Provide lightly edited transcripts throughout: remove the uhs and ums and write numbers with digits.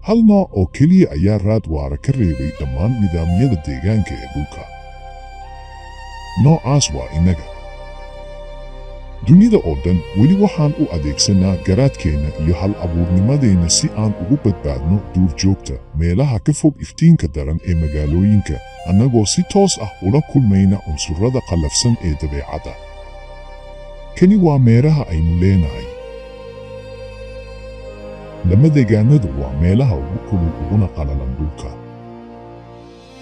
hal nooc oo keliya ayaa raad waara ka reebay dhammaan nidaamyada deegaanka ee dhulka. noocaas waa innaga. dunida oo dhan weli waxaan u adeegsanaa garaadkeenna iyo hal-abuurnimadeenna si aan ugu badbaadno duurjoogta meelaha ka fog iftiinka daran ee magaalooyinka, annagoo si toos ah ula kulmayna cunsurrada qallafsan ee dabeecadda. kani waa meeraha aynu leenahay. lamadegaanadu waa meelaha ugu kulul uguna qalalan dhulka.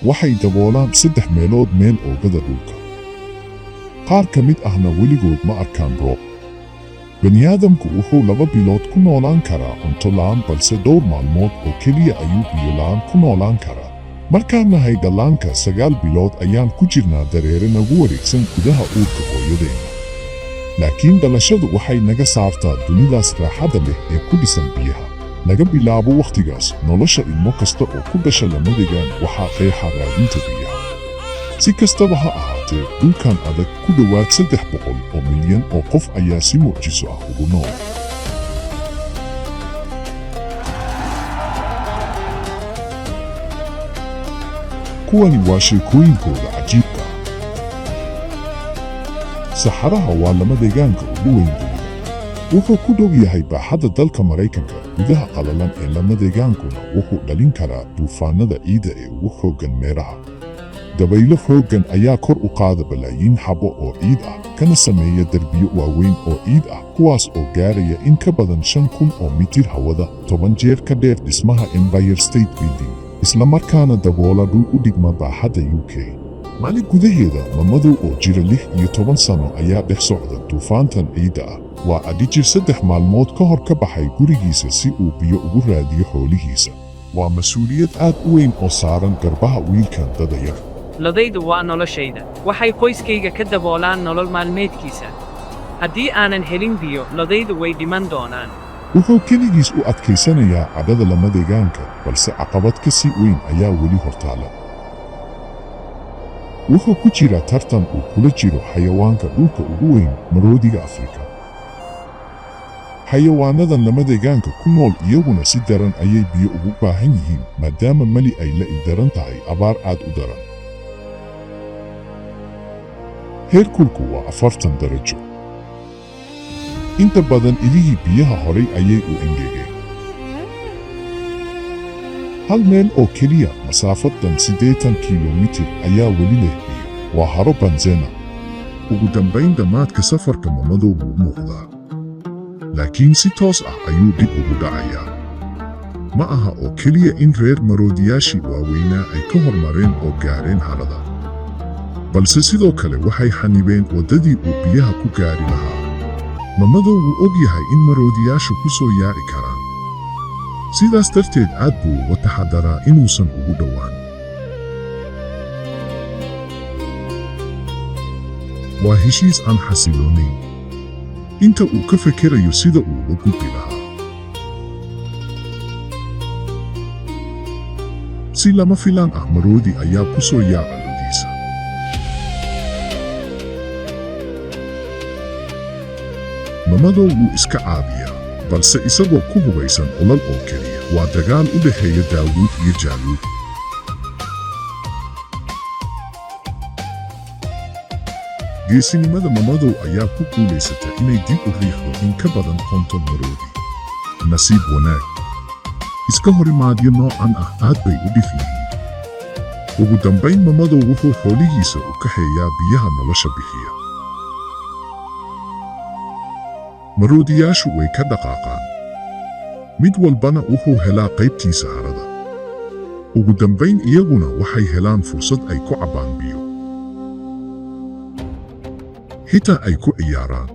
waxay daboolaan 3 meelood meel oogada dhulka. qaar ka mid ahna weligood ma arkaan roob. bani'aadamku wuxuu 2 bilood ku noolaan karaa cunto la'aan, balse dhowr maalmood oo keliya ayuu biyo la'aan ku noolaan karaa. markaan nahay dhallaanka 9 bilood ayaan ku jirnaa dareere nagu wareegsan gudaha uurka hooyadeenna. laakiin dhalashadu waxay naga saartaa dunidaas raaxada leh ee ku dhisan biyaha. laga bilaabo wakhtigaas, nolosha ilmo kasta oo ku dhasha lamadegaan waxaa qeexa raadinta biyaha. si kastaba ha ahaatee, dhulkan adag ku dhowaad 300 oo milyan oo qof ayaa si mucjiso ah ugu nool. kuwani waa sheekooyinkooda cajiibka ah. saxaraha waa lamadegaanka ugu weyn dunida. wuxuu ku dhow yahay baaxadda dalka Maraykanka. gudaha qalalan ee lamadegaankuna wuxuu dhalin karaa duufaanada ciidda ee ugu xooggan meeraha. dabaylo xooggan ayaa kor u qaada balaayiin xabo oo ciid ah, kana sameeya derbiyo waaweyn oo ciid ah, kuwaas oo gaaraya in ka badan 5,000 oo mitir hawada, 10 jeer ka dheer dhismaha Empire State Building, isla markaana daboola dhul u dhigma baaxadda UK. maalin gudaheeda, madow oo jira 16 sano ayaa dhex socda duufaantan ciidda ah. waa adhijir 3 maalmood ka hor ka baxay gurigiisa si uu biyo ugu raadiyo xoolihiisa. waa mas-uuliyad aad u weyn oo saaran garbaha wiilkan dada yar. lodaydu waa noloshayda. waxay qoyskayga ka daboolaan nolol maalmeedkiisa. haddii aanan helin biyo, lodaydu way dhiman doonaan. wuxuu keligiis u adkaysanayaa cadhada lamadegaanka, balse caqabad ka sii weyn ayaa weli hortaala. wuxuu ku jira tartan uu kula jiro xayawaanka dhulka ugu weyn, maroodiga Afrika. xayawaanadan lamadegaanka ku nool iyaguna si daran ayay biyo ugu baahan yihiin, maadaama Mali ay la ildaran tahay abaar aad u daran. heerkulku waa 40 darajo. inta badan ilihii biyaha horay ayay u engegeen. hal meel oo keliya, masaafadan 80 kiilomitir ayaa weli leh biyo. waa haro Banzena. ugu dambayn dhammaadka safarka madow buu u muuqdaa. laakiin si toos ah ayuu dib ugu dhacayaa. ma aha oo keliya in reer maroodiyaashii waaweynaa ay ka hormareen oo gaareen harada, balse sidoo kale waxay xanibeen waddadii uu biyaha ku gaari lahaa. madow wuu og yahay in maroodiyaashu ku soo yaaci karaan. sidaas darteed aad buu uga taxadaraa inuusan ugu dhowaan. waa heshiis aan xasiloonayn. inta uu ka fekerayo sida uu uga gudbi lahaa. si lama filaan ah, maroodi ayaa ku soo yaaca lodiisa. madow wuu iska caabiyaa, balse isagoo ku hubaysan olol oo keliya. waa dagaal u dhexeeya Daawuud iyo Jaaluud. geesinimada madow ayaa ku guulaysata inay dib u riixdo in ka badan 50 maroodi. nasiib wanaag, iska horimaadyo noocan ah aad bay u dhif yihiin. ugu dambayn, madow wuxuu xoolihiisa u kaxeeyaa biyaha nolosha bixiya. maroodiyaashu way ka dhaqaaqaan. mid walbana wuxuu helaa qaybtiisa harada. ugu dambayn, iyaguna waxay helaan fursad ay ku cabbaan biyo. xitaa ay ku ciyaaraan.